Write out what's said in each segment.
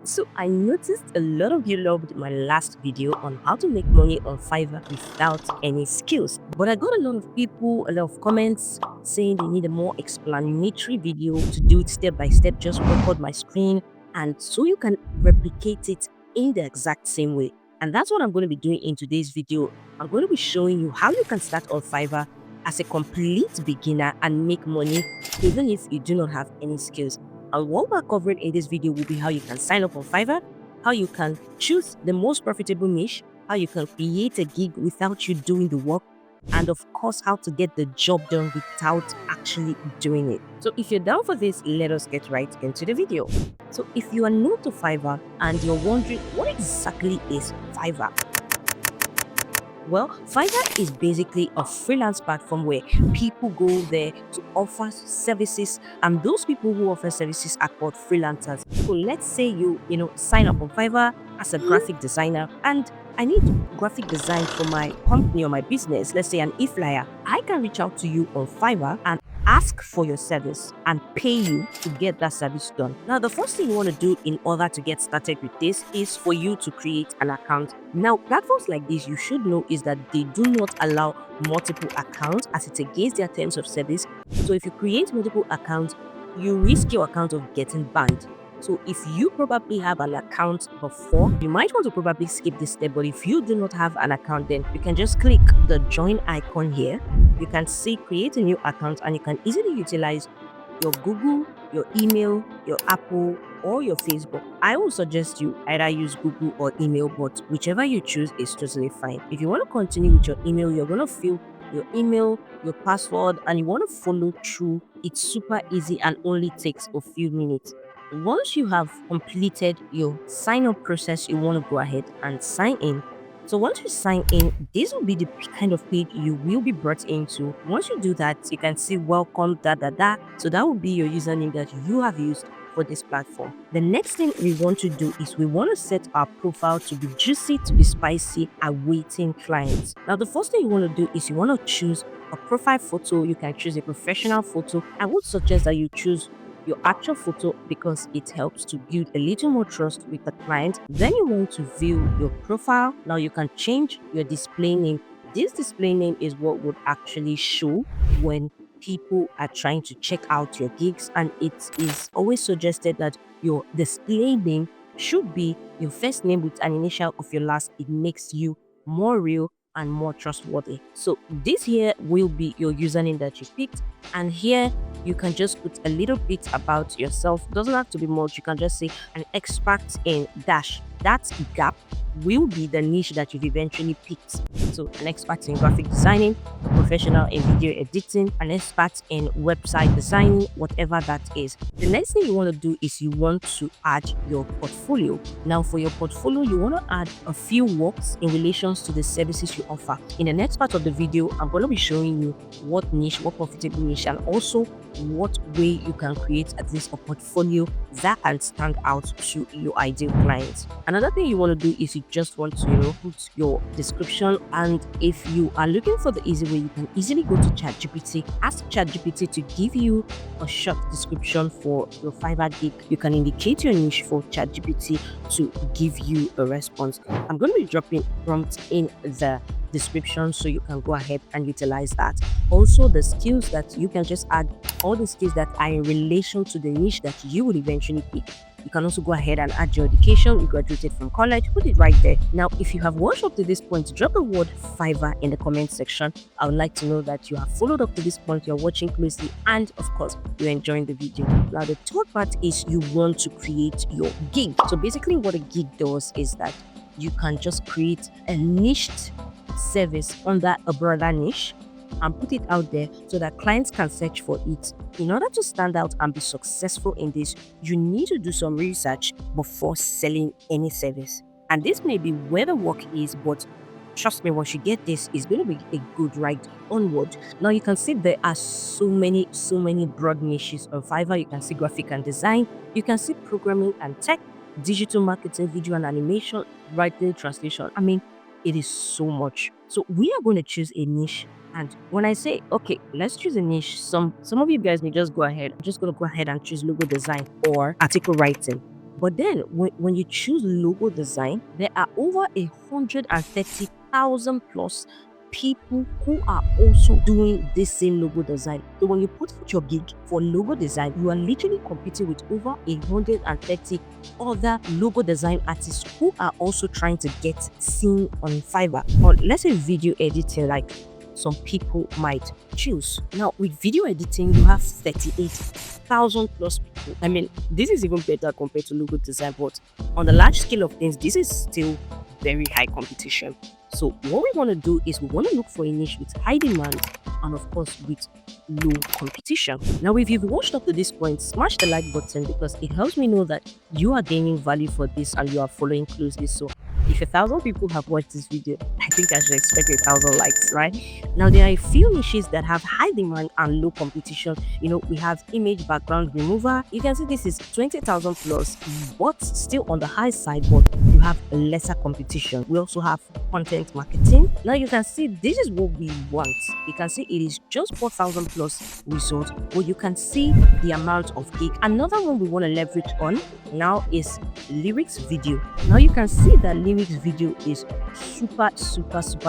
So I noticed a lot of you loved my last video on how to make money on Fiverr without any skills. But I got a lot of people, a lot of comments saying they need a more explanatory video to do it step by step, just record my screen and so you can replicate it in the exact same way. And that's what I'm going to be doing in today's video. I'm going to be showing you how you can start on Fiverr as a complete beginner and make money even if you do not have any skills. And what we're covering in this video will be how you can sign up on Fiverr, how you can choose the most profitable niche, how you can create a gig without you doing the work, and of course, how to get the job done without actually doing it. So if you're down for this, let us get right into the video. So if you are new to Fiverr and you're wondering what exactly is Fiverr, well, Fiverr is basically a freelance platform where people go there to offer services, and those people who offer services are called freelancers. So let's say you sign up on Fiverr as a graphic designer, and I need graphic design for my company or my business. Let's say an e-flyer. I can reach out to you on Fiverr and ask for your service and pay you to get that service done. Now, the first thing you want to do in order to get started with this is for you to create an account. Now, platforms like this, you should know is that they do not allow multiple accounts as it's against their terms of service. So if you create multiple accounts, you risk your account of getting banned. So if you probably have an account before, you might want to probably skip this step. But if you do not have an account, then you can just click the join icon here. You can see create a new account and you can easily utilize your Google, your email, your Apple, or your Facebook. I will suggest you either use Google or email, but whichever you choose is totally fine. If you want to continue with your email, you're going to fill your email, your password, and you want to follow through. It's super easy and only takes a few minutes. Once you have completed your sign up process, you want to go ahead and sign in. So once you sign in, this will be the kind of page you will be brought into. Once you do that, you can see welcome, da da da. So that will be your username that you have used for this platform. The next thing we want to do is we want to set our profile to be juicy, to be spicy, awaiting clients. Now, the first thing you want to do is you want to choose a profile photo. You can choose a professional photo. I would suggest that you choose your actual photo because it helps to build a little more trust with the client. Then you want to view your profile. Now you can change your display name. This display name is what would actually show when people are trying to check out your gigs, and it is always suggested that your display name should be your first name with an initial of your last. It makes you more real and more trustworthy. So this here will be your username that you picked, and here you can just put a little bit about yourself. Doesn't have to be much. You can just say an expert in dash. That gap will be the niche that you've eventually picked. So an expert in graphic designing, a professional in video editing, an expert in website designing, whatever that is. The next thing you want to do is you want to add your portfolio. Now for your portfolio, you want to add a few works in relations to the services you offer. In the next part of the video, I'm going to be showing you what niche, what profitable niche, and also what way you can create at least a portfolio that can stand out to your ideal clients. Another thing you want to do is you just want to put your description, and if you are looking for the easy way, you can easily go to ChatGPT, ask ChatGPT to give you a short description for your Fiverr gig. You can indicate your niche for ChatGPT to give you a response. I'm going to be dropping prompts in the description so you can go ahead and utilize that. Also, the skills that you can just add, all the skills that are in relation to the niche that you will eventually pick. You can also go ahead and add your education. You graduated from college, put it right there. Now, if you have watched up to this point, drop the word Fiverr in the comment section. I would like to know that you have followed up to this point, you're watching closely, and of course, you're enjoying the video. Now, the third part is you want to create your gig. So basically what a gig does is that you can just create a niched service under a broader niche and put it out there so that clients can search for it. In order to stand out and be successful in this, you need to do some research before selling any service. And this may be where the work is, but trust me, once you get this, it's going to be a good ride onward. Now you can see there are so many broad niches on Fiverr. You can see graphic and design, you can see programming and tech, digital marketing, video and animation, writing, translation. I mean, it is so much. So we are going to choose a niche. And when I say, okay, let's choose a niche, some of you guys may just go ahead. I'm just going to go ahead and choose logo design or article writing. But then when you choose logo design, there are over 130,000 plus people who are also doing this same logo design. So when you put out your gig for logo design, you are literally competing with over 130 other logo design artists who are also trying to get seen on Fiverr. Or let's say video editing, like some people might choose. Now, with video editing, you have 38,000 plus people. I mean, this is even better compared to logo design, but on the large scale of things, this is still very high competition. So what we want to do is we want to look for a niche with high demand and of course with low competition. Now, if you've watched up to this point, smash the like button because it helps me know that you are gaining value for this and you are following closely. So if 1,000 people have watched this video, I think I should expect 1,000 likes, right? Now, there are a few niches that have high demand and low competition. You know, we have image background remover. You can see this is 20,000 plus, but still on the high side, but you have lesser competition. We also have content marketing. Now, you can see this is what we want. You can see it is just 4,000 plus results, but you can see the amount of gig. Another one we want to leverage on now is lyrics video. Now, you can see that lyrics video is super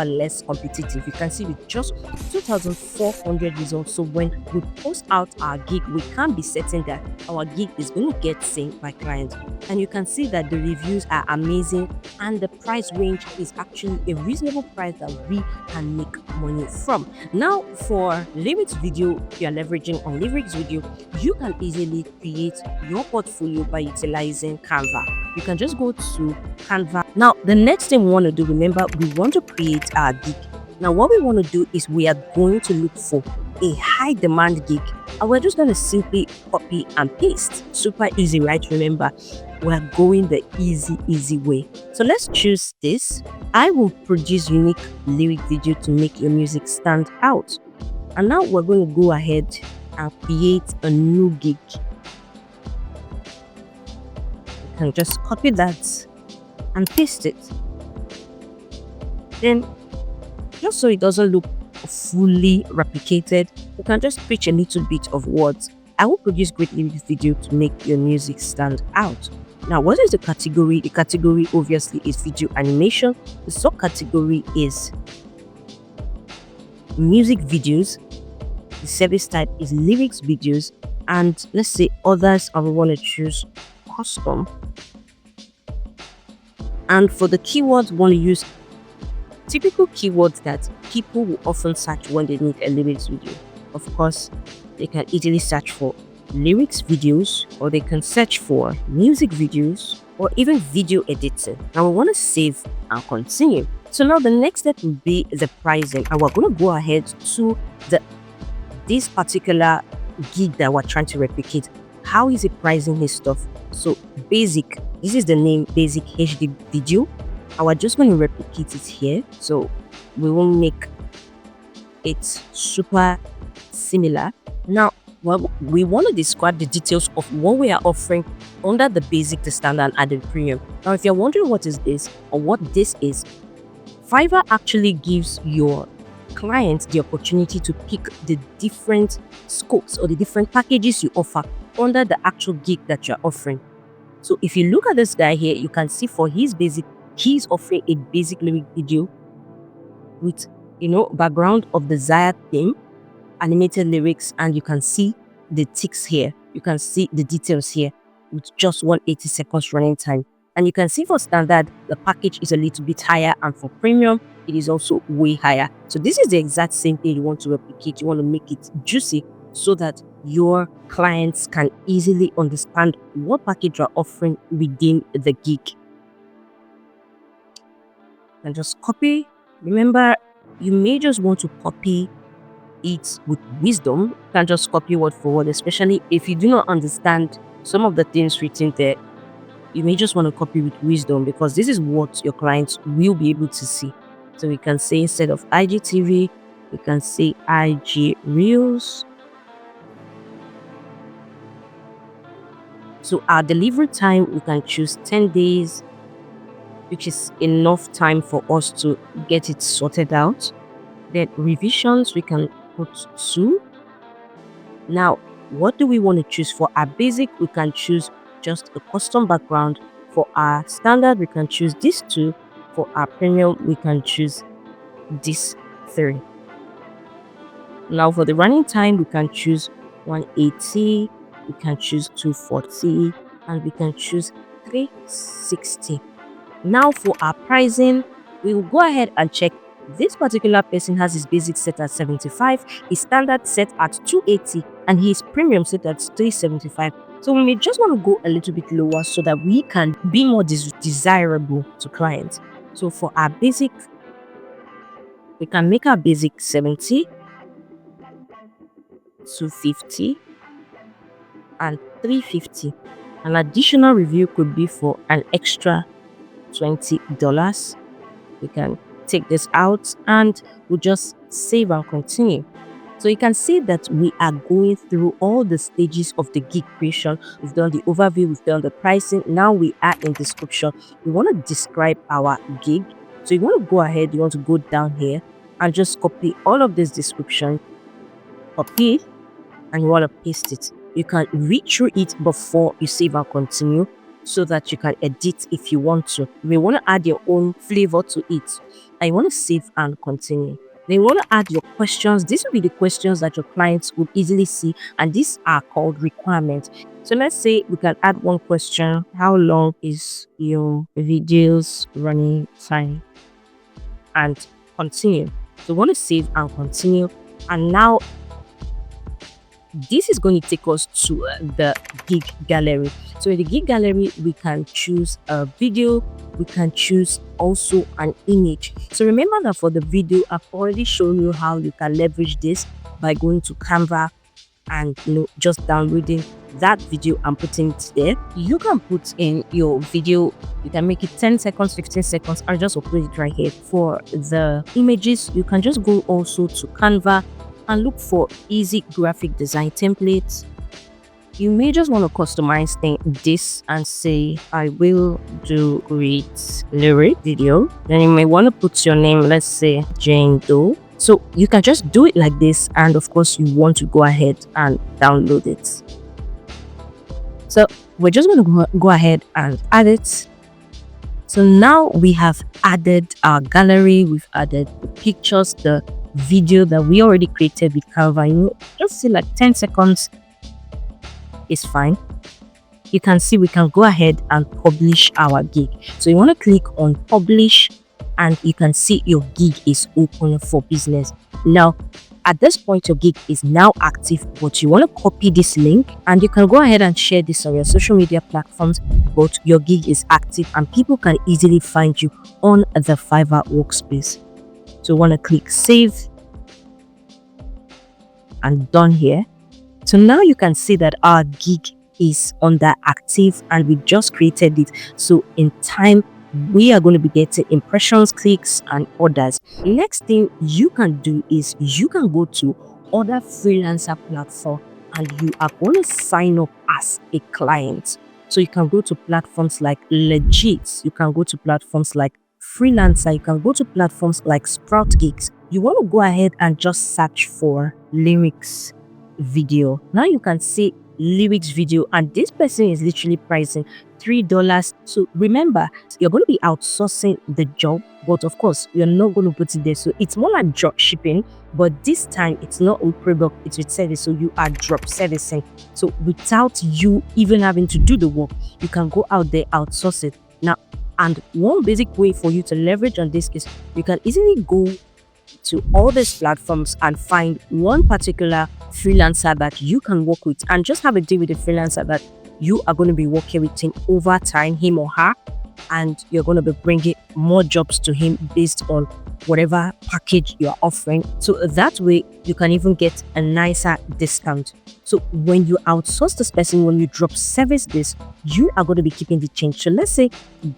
less competitive. You can see with just 2,400 results. So when we post out our gig, we can't be certain that our gig is going to get seen by clients. And you can see that the reviews are amazing and the price range is actually a reasonable price that we can make money from. Now, for lyrics video, if you are leveraging on lyrics video, you can easily create your portfolio by utilizing Canva. You can just go to Canva. Now, the next thing we want to do, remember, we want to create our gig. Now, what we want to do is we are going to look for a high demand gig and we're just going to simply copy and paste. Super easy, right? Remember, we're going the easy way. So let's choose this. I will produce unique lyric video to make your music stand out. And now we're going to go ahead and create a new gig. You can just copy that and paste it. Then, just so it doesn't look fully replicated, you can just pitch a little bit of words. I will produce great lyric video to make your music stand out. Now, what is the category? The category obviously is video animation. The subcategory is music videos. The service type is lyrics videos. And let's say others, I will want to choose custom. And for the keywords, we want to use typical keywords that people will often search when they need a lyrics video. Of course, they can easily search for lyrics videos, or they can search for music videos, or even video editing. Now we want to save and continue. So now the next step will be the pricing, and we're going to go ahead to this particular gig that we're trying to replicate. How is it pricing his stuff? So basic, this is the name, basic HD video, and we're just going to replicate it here. So we will make it super similar. Now, well, we want to describe the details of what we are offering under the basic, the standard, and the premium. Now, if you're wondering what is this or what this is, Fiverr actually gives your clients the opportunity to pick the different scopes or the different packages you offer under the actual gig that you're offering. So if you look at this guy here, you can see for his basic, he's offering a basic lyric video with, background of the desired theme, animated lyrics, and you can see the ticks here. You can see the details here with just 180 seconds running time. And you can see for standard, the package is a little bit higher, and for premium, it is also way higher. So this is the exact same thing you want to replicate. You want to make it juicy so that your clients can easily understand what package you're offering within the gig. And just copy. Remember, you may just want to copy it with wisdom. You can just copy word for word, especially if you do not understand some of the things written there. You may just want to copy with wisdom because this is what your clients will be able to see. So we can say instead of IGTV, we can say IG Reels. So our delivery time, we can choose 10 days, which is enough time for us to get it sorted out. Then revisions, we can put 2. Now, what do we want to choose? For our basic, we can choose just a custom background. For our standard, we can choose these two. For our premium, we can choose these three. Now for the running time, we can choose 180, we can choose 240, and we can choose 360. Now for our pricing, we will go ahead and check. This particular person has his basic set at 75, his standard set at 280, and his premium set at 375. So we may just want to go a little bit lower so that we can be more desirable to clients. So for our basic, we can make our basic 70, 250, and 350. An additional review could be for an extra $20. We can take this out and we'll just save and continue. So you can see that we are going through all the stages of the gig creation. We've done the overview, we've done the pricing. Now we are in description. We want to describe our gig. So you want to go ahead, you want to go down here and just copy all of this description, copy it, and you want to paste it. You can read through it before you save and continue so that you can edit if you want to. You may want to add your own flavor to it and you want to save and continue. Then you want to add your questions. These will be the questions that your clients would easily see, and these are called requirements. So let's say we can add one question: how long is your videos running time? And continue. So we want to save and continue. And now this is going to take us to the gig gallery. So in the gig gallery, we can choose a video, we can choose also an image. So remember that for the video, I've already shown you how you can leverage this by going to Canva and just downloading that video and putting it there. You can put in your video, you can make it 10 seconds, 15 seconds, and just upload it right here. For the images, you can just go also to Canva and look for easy graphic design templates. You may just want to customize this and say, I will do great lyric video. Then you may want to put your name, let's say Jane Doe. So you can just do it like this, and of course you want to go ahead and download it. So we're just going to go ahead and add it. So now we have added our gallery, we've added the pictures, the video that we already created with Canva. Just see like 10 seconds is fine. You can see we can go ahead and publish our gig. So you want to click on publish and you can see your gig is open for business. Now at this point your gig is now active, but you want to copy this link and you can go ahead and share this on your social media platforms, but your gig is active and people can easily find you on the Fiverr workspace. So want to click save and done here. So now you can see that our gig is under active and we just created it. So in time we are going to be getting impressions, clicks, and orders. Next thing you can do is you can go to other freelancer platform and you are going to sign up as a client. So you can go to platforms like Legit, you can go to platforms like Freelancer, you can go to platforms like Sprout Gigs. You want to go ahead and just search for lyrics video. Now you can see lyrics video and this person is literally pricing $3. So remember, you're going to be outsourcing the job, but of course you're not going to put it there. So it's more like drop shipping, but this time it's not with product, it's with service. So you are drop servicing. So without you even having to do the work, you can go out there, outsource it. Now, and one basic way for you to leverage on this is you can easily go to all these platforms and find one particular freelancer that you can work with and just have a deal with the freelancer that you are going to be working with him over time, him or her, and you're going to be bringing more jobs to him based on whatever package you're offering. So that way you can even get a nicer discount. So when you outsource this person, when you drop service this, you are going to be keeping the change. So let's say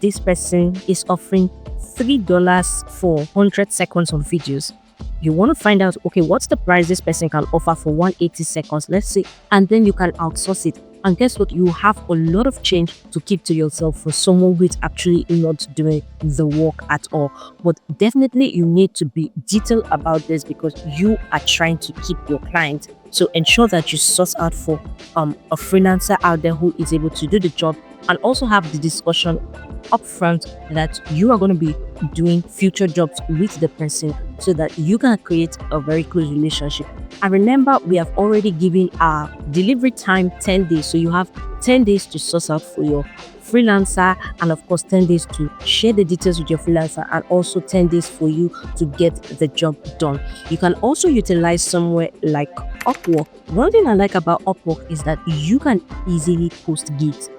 this person is offering $3 for 100 seconds of videos. You want to find out, okay, what's the price this person can offer for 180 seconds, let's say, and then you can outsource it. And guess what? You have a lot of change to keep to yourself for someone who is actually not doing the work at all. But definitely you need to be detailed about this because you are trying to keep your client. So ensure that you source out for a freelancer out there who is able to do the job, and also have the discussion upfront that you are going to be doing future jobs with the person, so that you can create a very close relationship. And remember, we have already given our delivery time 10 days, so you have 10 days to source out for your freelancer, and of course 10 days to share the details with your freelancer, and also 10 days for you to get the job done. You can also utilize somewhere like Upwork. One thing I like about Upwork is that you can easily post gigs.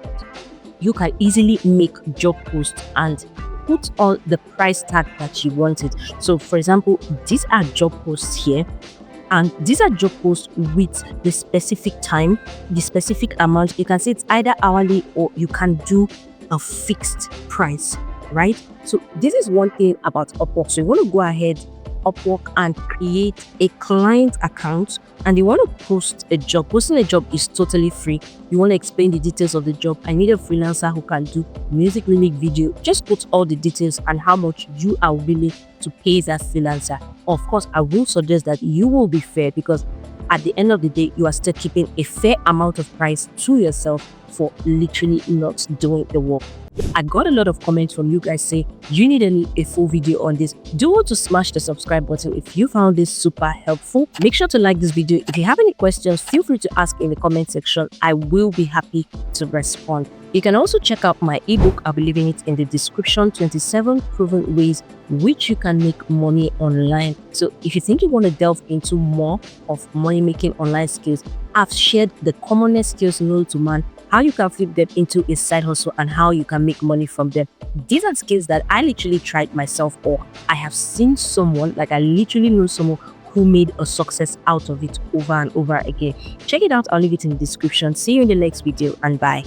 You can easily make job posts and put all the price tag that you wanted. So for example, these are job posts here, and these are job posts with the specific time, the specific amount. You can say it's either hourly, or you can do a fixed price, right? So this is one thing about Upwork. So you want to go ahead, Upwork, and create a client account, and you want to post a job. Posting a job is totally free. You want to explain the details of the job. I need a freelancer who can do music lyric video. Just put all the details and how much you are willing to pay that freelancer. Of course, I will suggest that you will be fair, because at the end of the day, you are still keeping a fair amount of price to yourself for literally not doing the work. I got a lot of comments from you guys say you need a full video on this. Do want to smash the subscribe button if you found this super helpful. Make sure to like this video. If you have any questions, feel free to ask in the comment section. I will be happy to respond. You can also check out my ebook. I'll be leaving it in the description, 27 proven ways which you can make money online. So if you think you want to delve into more of money making online skills, I've shared the commonest skills known to man, how you can flip them into a side hustle, and how you can make money from them. These are skills that I literally tried myself, or I have seen someone, like I literally know someone who made a success out of it over and over again. Check it out. I'll leave it in the description. See you in the next video, and bye.